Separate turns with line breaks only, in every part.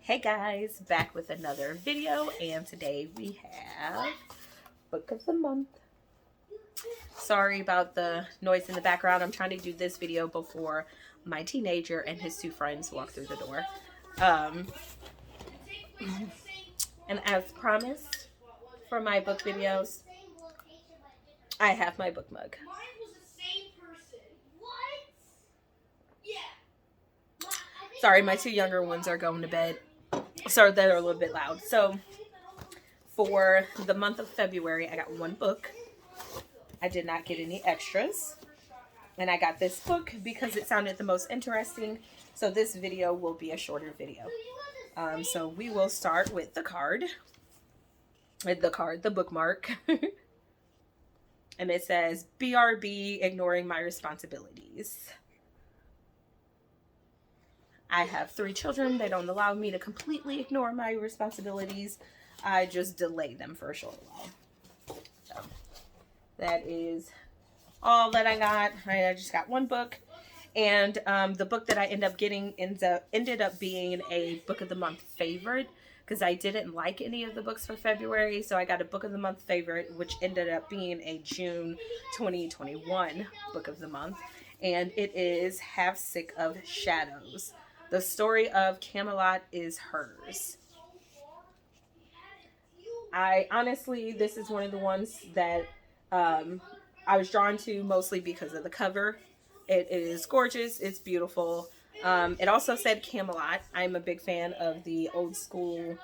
Hey guys, back with another video, and today we have Book of the Month. Sorry about the noise in the background. I'm trying to do this video before my teenager and his two friends walk through the door. And as promised for my book videos, I have my book mug. Sorry, my two younger ones are going to bed, so they're a little bit loud. So for the month of February, I got one book. I did not get any extras. And I got this book because it sounded the most interesting. So this video will be a shorter video. So we will start with the card. The bookmark. And it says, BRB, ignoring my responsibilities. I have 3 children. They don't allow me to completely ignore my responsibilities. I just delay them for a short while. So that is all that I got. I just got one book. And the book that I ended up being a Book of the Month favorite, because I didn't like any of the books for February. So I got a Book of the Month favorite, which ended up being a June 2021 Book of the Month. And it is Half Sick of Shadows. The story of Camelot is hers. This is one of the ones that I was drawn to mostly because of the cover. It is gorgeous. It's beautiful. It also said Camelot. I'm a big fan of the old school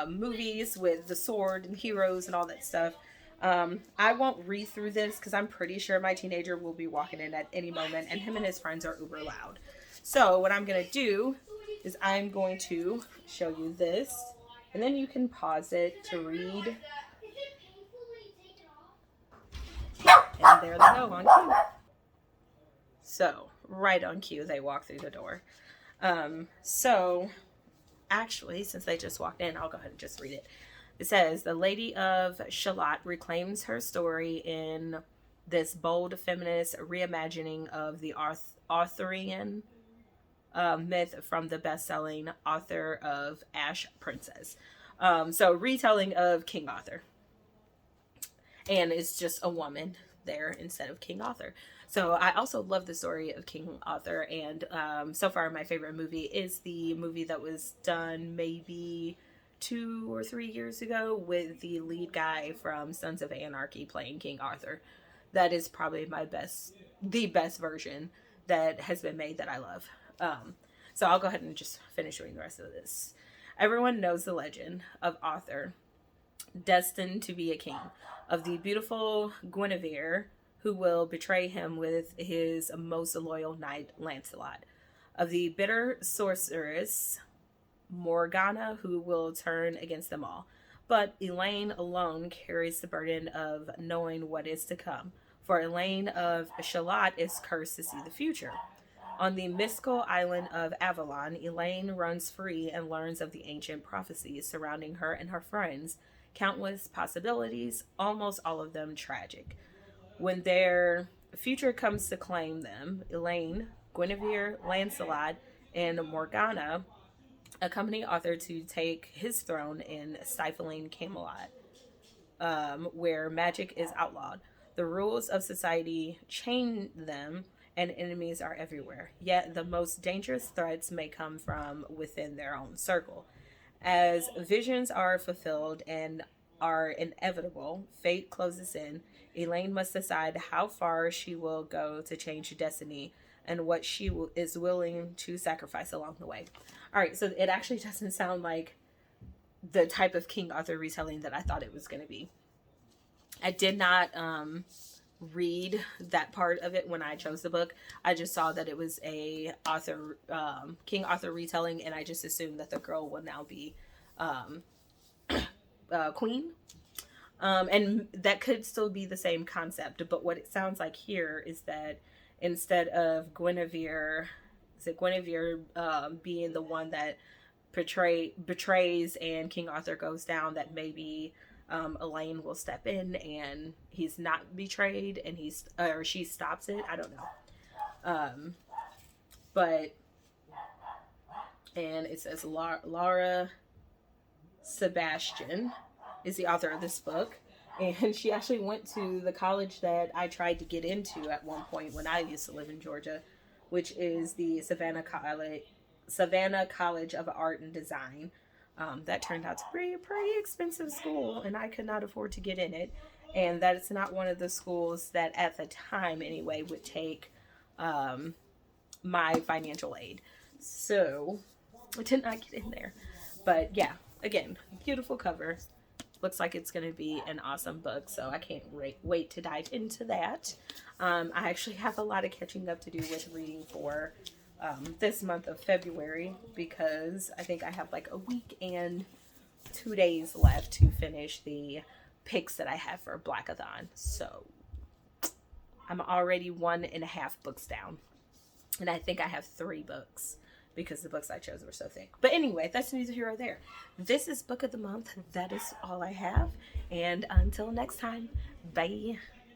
movies with the sword and heroes and all that stuff. I won't read through this because I'm pretty sure my teenager will be walking in at any moment, and him and his friends are uber loud. So what I'm going to do is I'm going to show you this, and then you can pause it to read. And there they go on cue. So right on cue, they walk through the door. So actually, since they just walked in, I'll go ahead and just read it. It says, the Lady of Shalott reclaims her story in this bold feminist reimagining of the Arthurian myth from the best-selling author of Ash Princess. So retelling of King Arthur. And it's just a woman there instead of King Arthur. So I also love the story of King Arthur, and so far my favorite movie is the movie that was done maybe 2 or 3 years ago with the lead guy from Sons of Anarchy playing King Arthur. That is probably the best version that has been made that I love. So I'll go ahead and just finish reading the rest of this. Everyone knows the legend of Arthur, destined to be a king, of the beautiful Guinevere, who will betray him with his most loyal knight, Lancelot, of the bitter sorceress, Morgana, who will turn against them all. But Elaine alone carries the burden of knowing what is to come, for Elaine of Shalott is cursed to see the future. On the mystical island of Avalon, Elaine runs free and learns of the ancient prophecies surrounding her and her friends, countless possibilities, almost all of them tragic. When their future comes to claim them, Elaine, Guinevere, Lancelot, and Morgana accompany Arthur to take his throne in stifling Camelot, where magic is outlawed. The rules of society chain them, and enemies are everywhere. Yet the most dangerous threats may come from within their own circle. As visions are fulfilled and are inevitable, fate closes in. Elaine must decide how far she will go to change destiny and what she is willing to sacrifice along the way. All right, so it actually doesn't sound like the type of King Arthur retelling that I thought it was going to be. I did not read that part of it when I chose the book. I just saw that it was a King Arthur retelling, and I just assumed that the girl will now be queen. And that could still be the same concept, but what it sounds like here is that instead of Guinevere being the one that betrays and King Arthur goes down, that maybe Elaine will step in and he's not betrayed and she stops it. I don't know. But And it says Laura Sebastian is the author of this book. And she actually went to the college that I tried to get into at one point when I used to live in Georgia, which is the Savannah College of Art and Design. That turned out to be a pretty expensive school, and I could not afford to get in it. And that is not one of the schools that, at the time anyway, would take my financial aid. So I did not get in there. But yeah, again, beautiful cover. Looks like it's going to be an awesome book, so I can't wait to dive into that. I actually have a lot of catching up to do with reading for this month of February, because I think I have like a week and 2 days left to finish the picks that I have for Blackathon. So I'm already 1.5 books down, and I think I have 3 books because the books I chose were so thick. But anyway, that's neither here or there. This is Book of the Month. That is all I have. And until next time, bye.